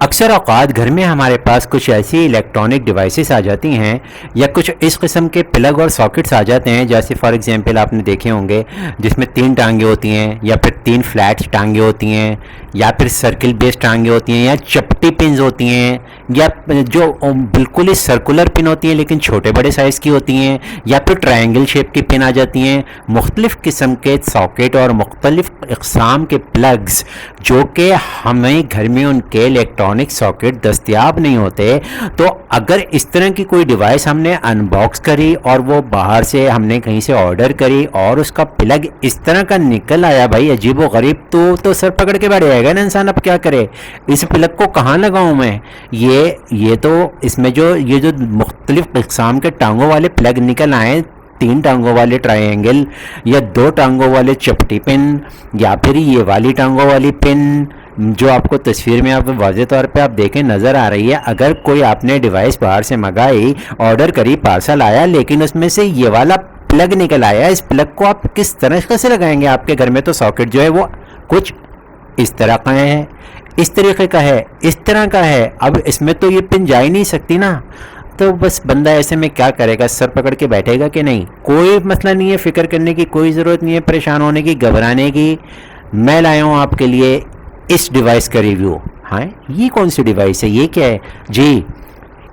अक्सर औक़ात घर में हमारे पास कुछ ऐसी इलेक्ट्रॉनिक डिवाइसेस आ जाती हैं या कुछ इस किस्म के प्लग और सॉकेट्स आ जाते हैं, जैसे फॉर एग्जांपल आपने देखे होंगे जिसमें 3 टांगे होती हैं या फिर 3 फ्लैट टांगे होती हैं या फिर सर्किल बेस्ड टांगे होती हैं या चपटी पिन होती हैं या जो बिल्कुल ही सर्कुलर पिन होती हैं लेकिन छोटे बड़े साइज़ की होती हैं या फिर ट्रायंगल शेप की पिन आ जाती हैं। मुख्तलिफ़ किस्म के सॉकेट और मुख्तलिफ़ इक़साम के प्लग्स जो कि हमें घर में उनके इलेक्ट्रॉनिक सॉकेट दस्तयाब नहीं होते। तो अगर इस तरह की कोई डिवाइस हमने अनबॉक्स करी और वो बाहर से हमने कहीं से ऑर्डर करी और उसका प्लग इस तरह का निकल आया, भाई अजीब व गरीब, तो सर पकड़ के बैठ जाएगा ना इंसान। अब क्या करे, इस प्लग को कहाँ लगाऊं मैं? ये तो इसमें ये जो मुख्तलिफ इक़साम के टांगों वाले प्लग निकल आए, 3 टांगों वाले ट्रायंगल या 2 टांगों वाले चपटी पिन या फिर ये वाली टांगों वाली पिन जो आपको तस्वीर में आप वाज़े तौर पे आप देखें नज़र आ रही है। अगर कोई आपने डिवाइस बाहर से मंगाई, ऑर्डर करी, पार्सल आया, लेकिन उसमें से ये वाला प्लग निकल आया, इस प्लग को आप किस तरह से लगाएंगे? आपके घर में तो सॉकेट जो है वो कुछ इस तरह का है, इस तरीके का है, इस तरह का है। अब इसमें तो ये पिन जा ही नहीं सकती ना। तो बस बंदा ऐसे में क्या करेगा? सर पकड़ के बैठेगा कि नहीं? कोई मसला नहीं है, फ़िक्र करने की कोई ज़रूरत नहीं है, परेशान होने की, घबराने की। मैं लाया हूँ आपके लिए इस डिवाइस का रिव्यू। हाँ, ये कौन सी डिवाइस है? ये क्या है जी?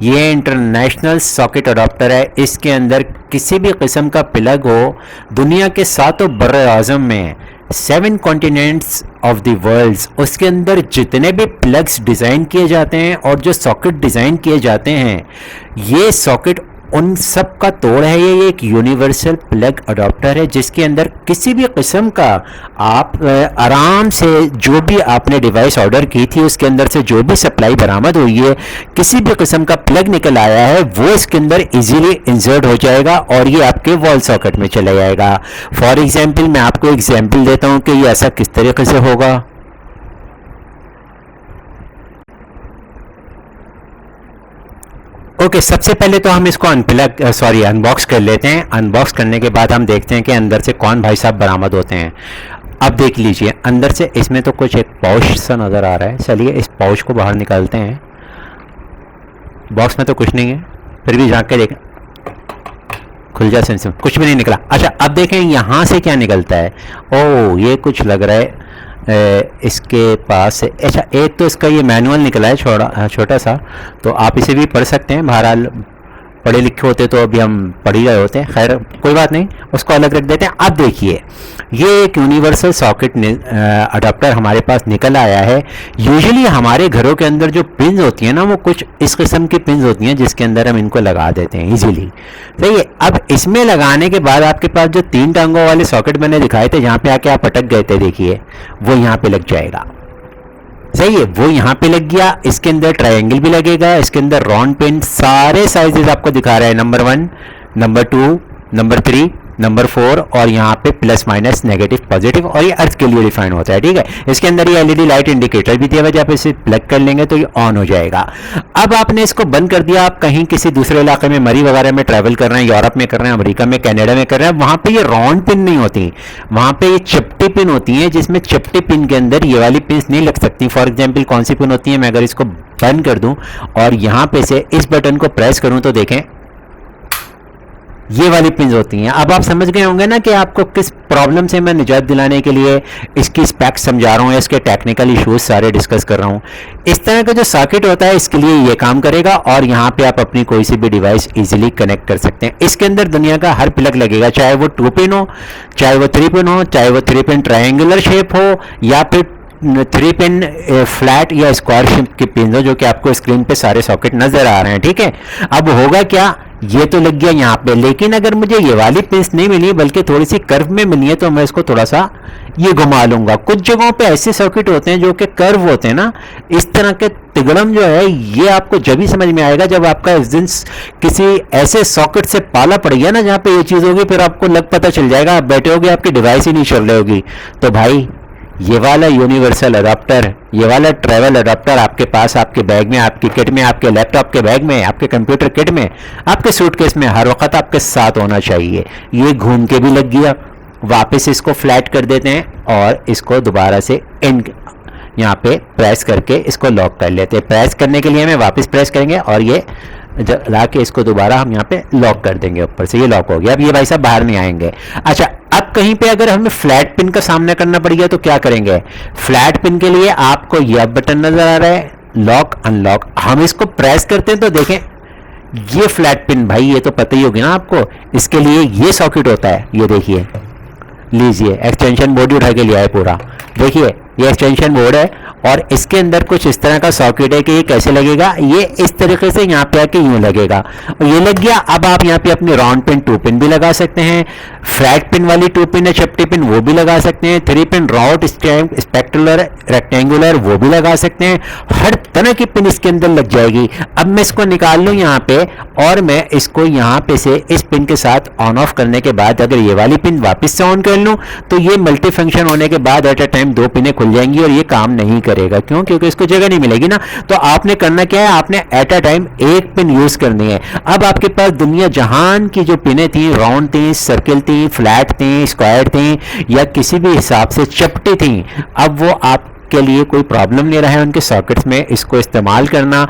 ये इंटरनेशनल सॉकेट अडॉप्टर है। इसके अंदर किसी भी किस्म का प्लग हो, दुनिया के 7 बर्रे आज़म में 7 कॉन्टिनेंट्स ऑफ द वर्ल्ड, उसके अंदर जितने भी प्लग्स डिज़ाइन किए जाते हैं और जो सॉकेट डिज़ाइन किए जाते हैं, ये सॉकेट उन सब का तोड़ है। ये एक यूनिवर्सल प्लग अडॉप्टर है जिसके अंदर किसी भी किस्म का आप आराम से जो भी आपने डिवाइस ऑर्डर की थी उसके अंदर से जो भी सप्लाई बरामद हुई है, किसी भी किस्म का प्लग निकल आया है, वो इसके अंदर इजीली इंसर्ट हो जाएगा और ये आपके वॉल सॉकेट में चला जाएगा। फॉर एग्जांपल मैं आपको एग्जांपल देता हूँ कि ये ऐसा किस तरीके से होगा। ओके, सबसे पहले तो हम इसको अनबॉक्स कर लेते हैं। अनबॉक्स करने के बाद हम देखते हैं कि अंदर से कौन भाई साहब बरामद होते हैं। अब देख लीजिए अंदर से इसमें तो कुछ एक पाउच सा नज़र आ रहा है। चलिए इस पाउच को बाहर निकालते हैं। बॉक्स में तो कुछ नहीं है, फिर भी झांक के देखें। खुल जा सेंसर, कुछ भी नहीं निकला। अच्छा, अब देखें यहाँ से क्या निकलता है। ओह, ये कुछ लग रहा है इसके पास। अच्छा, एक तो इसका ये मैनुअल निकला है छोटा सा, तो आप इसे भी पढ़ सकते हैं। बहरहाल पढ़े लिखे होते तो अभी हम पढ़ ही रहे होते हैं। खैर कोई बात नहीं, उसको अलग रख देते हैं। अब देखिए, ये एक यूनिवर्सल सॉकेट अडॉप्टर हमारे पास निकल आया है। यूजुअली हमारे घरों के अंदर जो पिन्स होती हैं ना, वो कुछ इस किस्म की पिन्स होती हैं जिसके अंदर हम इनको लगा देते हैं इजीली। सही है। अब इसमें लगाने के बाद आपके पास जो 3 टांगों वाले सॉकेट मैंने दिखाए थे, जहाँ पे आके आप अटक गए थे, देखिए वो यहाँ पे लग जाएगा। सही है, वो यहाँ पे लग गया। इसके अंदर ट्रायंगल भी लगेगा, इसके अंदर राउंड पिन, सारे साइजेस आपको दिखा रहा है, नंबर 1, नंबर 2, नंबर 3, नंबर 4 और यहाँ पे प्लस माइनस नेगेटिव पॉजिटिव, और ये अर्थ के लिए डिफाइन होता है। ठीक है, इसके अंदर ये एलईडी लाइट इंडिकेटर भी दिया हुआ है, जब इसे प्लग कर लेंगे तो ये ऑन हो जाएगा। अब आपने इसको बंद कर दिया, आप कहीं किसी दूसरे इलाके में, मरी वगैरह में ट्रैवल कर रहे हैं, यूरोप में कर रहे हैं, अमेरिका में, कनाडा में कर रहे हैं, वहाँ पे ये राउंड पिन नहीं होती, वहाँ पे ये चपटी पिन होती है, जिसमें चपटी पिन के अंदर ये वाली पिन नहीं लग सकती। फॉर एग्जाम्पल कौन सी पिन होती है? मैं अगर इसको बंद कर दूं और यहाँ पे से इस बटन को प्रेस करूं तो देखें ये वाली पिन होती हैं। अब आप समझ गए होंगे ना कि आपको किस प्रॉब्लम से मैं निजात दिलाने के लिए इसकी स्पेक्स समझा रहा हूँ, इसके टेक्निकल इश्यूज सारे डिस्कस कर रहा हूँ। इस तरह का जो सॉकेट होता है इसके लिए ये काम करेगा और यहाँ पे आप अपनी कोई सी भी डिवाइस इजीली कनेक्ट कर सकते हैं। इसके अंदर दुनिया का हर प्लग लगेगा, चाहे वो 2 पिन हो, चाहे वो 3 पिन हो, चाहे वो 3 पिन ट्रायंगुलर शेप हो या फिर 3 पिन फ्लैट या स्क्वायर शेप की पिन हो, जो कि आपको स्क्रीन पे सारे सॉकेट नजर आ रहे हैं। ठीक है, अब होगा क्या, ये तो लग गया यहाँ पे, लेकिन अगर मुझे ये वाली पिंस नहीं मिली बल्कि थोड़ी सी कर्व में मिली है तो मैं इसको थोड़ा सा ये घुमा लूंगा। कुछ जगहों पे ऐसे सर्किट होते हैं जो कि कर्व होते हैं ना, इस तरह के तिगड़म जो है ये आपको जब ही समझ में आएगा जब आपका इस दिन किसी ऐसे सॉकेट से पाला पड़ गया ना जहाँ पे ये चीज़ होगी, फिर आपको लग पता चल जाएगा, आप बैठे होगे आपकी डिवाइस ही नहीं चल रही होगी। तो भाई ये वाला यूनिवर्सल अडॉप्टर, ये वाला ट्रैवल अडॉप्टर आपके पास, आपके बैग में, आपकी किट में, आपके लैपटॉप के बैग में, आपके कंप्यूटर किट में, आपके सूटकेस में हर वक्त आपके साथ होना चाहिए। ये घूम के भी लग गया। वापस इसको फ्लैट कर देते हैं और इसको दोबारा से एंड यहाँ पे प्रेस करके इसको लॉक कर लेते हैं। प्रेस करने के लिए हमें वापस प्रेस करेंगे और ये ला के इसको दोबारा हम यहाँ पे लॉक कर देंगे ऊपर से। ये लॉक हो गया। अब ये भाई साहब बाहर नहीं आएंगे। अच्छा, अब कहीं पे अगर हमें फ्लैट पिन का सामना करना पड़ गया तो क्या करेंगे? फ्लैट पिन के लिए आपको यह बटन नजर आ रहा है, लॉक अनलॉक। हम इसको प्रेस करते हैं तो देखें ये फ्लैट पिन, भाई ये तो पता ही होगी ना आपको, इसके लिए ये सॉकेट होता है। ये देखिए, लीजिए एक्सटेंशन बोर्ड उठा के लिया है पूरा। देखिए ये एक्सटेंशन बोर्ड है और इसके अंदर कुछ इस तरह का सॉकेट है कि ये कैसे लगेगा, ये इस तरीके से यहाँ पे आके यूं लगेगा और ये लग गया। अब आप यहाँ पे अपनी राउंड पिन 2 पिन भी लगा सकते हैं, फ्लैट पिन वाली 2 पिन है चपटी पिन वो भी लगा सकते हैं, 3 पिन राउट स्पेक्टुलर रेक्टेंगुलर वो भी लगा सकते हैं। हर तरह की पिन इसके अंदर लग जाएगी। अब मैं इसको निकाल लूँ यहाँ पे और मैं इसको यहाँ पे से इस पिन के साथ ऑन ऑफ करने के बाद अगर ये वाली पिन वापस से ऑन कर लूँ तो ये मल्टी फंक्शन होने के बाद एट अ टाइम 2 पिनें खुल जाएंगी और ये काम नहीं करेगा। क्यों? क्योंकि इसको जगह नहीं मिलेगी ना। तो आपने करना क्या है, आपने एट अ टाइम एक पिन यूज करनी है। अब आपके पास दुनिया जहान की जो पिनें थी, राउंड थी, सर्किल थी, फ्लैट थी, स्क्वायर थी या किसी भी हिसाब से चपटी थी, अब वो आपके लिए कोई प्रॉब्लम नहीं रहा है उनके सॉकेट्स में इसको इस्तेमाल करना।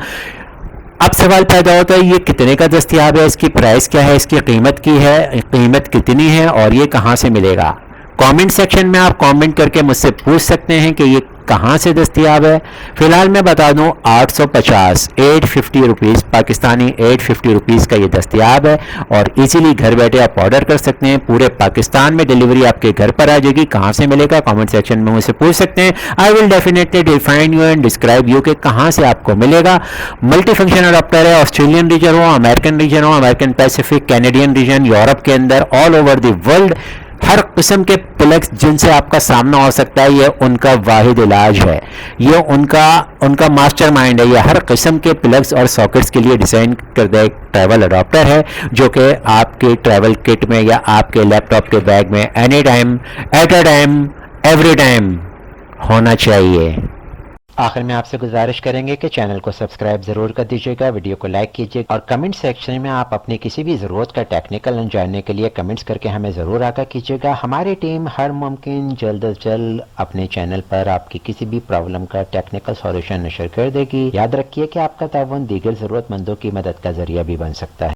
अब सवाल पैदा होता है ये कितने का दस्तयाब है, इसकी प्राइस क्या है, इसकी कीमत की है, कीमत कितनी है और ये कहाँ से मिलेगा। कमेंट सेक्शन में आप कमेंट करके मुझसे पूछ सकते हैं कि ये कहाँ से दस्तयाब है। फिलहाल मैं बता दूं 850 850 रुपीज़ पाकिस्तानी 850 रुपीज़ का ये दस्तयाब है और इजीली घर बैठे आप ऑर्डर कर सकते हैं। पूरे पाकिस्तान में डिलीवरी आपके घर पर आ जाएगी। कहाँ से मिलेगा कमेंट सेक्शन में मुझसे पूछ सकते हैं। I will definitely define you and describe you कि कहाँ से आपको मिलेगा। मल्टी फंक्शन अडॉप्टर है, ऑस्ट्रेलियन रीजन हो, अमेरिकन रीजन हो, American Pacific, Canadian region, Europe के अंदर, ऑल ओवर द वर्ल्ड हर किस्म के प्लग्स जिनसे आपका सामना हो सकता है ये उनका वाहिद इलाज है। ये उनका मास्टरमाइंड है। ये हर किस्म के प्लग्स और सॉकेट्स के लिए डिज़ाइन करदा एक ट्रैवल अडॉप्टर है जो कि आपके ट्रैवल किट में या आपके लैपटॉप के बैग में any time at a time every time होना चाहिए। आखिर में आपसे गुजारिश करेंगे कि चैनल को सब्सक्राइब ज़रूर कर दीजिएगा, वीडियो को लाइक कीजिएगा और कमेंट सेक्शन में आप अपनी किसी भी ज़रूरत का टेक्निकल जानने के लिए कमेंट्स करके हमें ज़रूर आगाह कीजिएगा। हमारी टीम हर मुमकिन जल्द अज जल्द अपने चैनल पर आपकी किसी भी प्रॉब्लम का टेक्निकल सॉल्यूशन नशर कर देगी। याद रखिए कि आपका ताउन दीगर ज़रूरतमंदों की मदद का ज़रिया भी बन सकता है।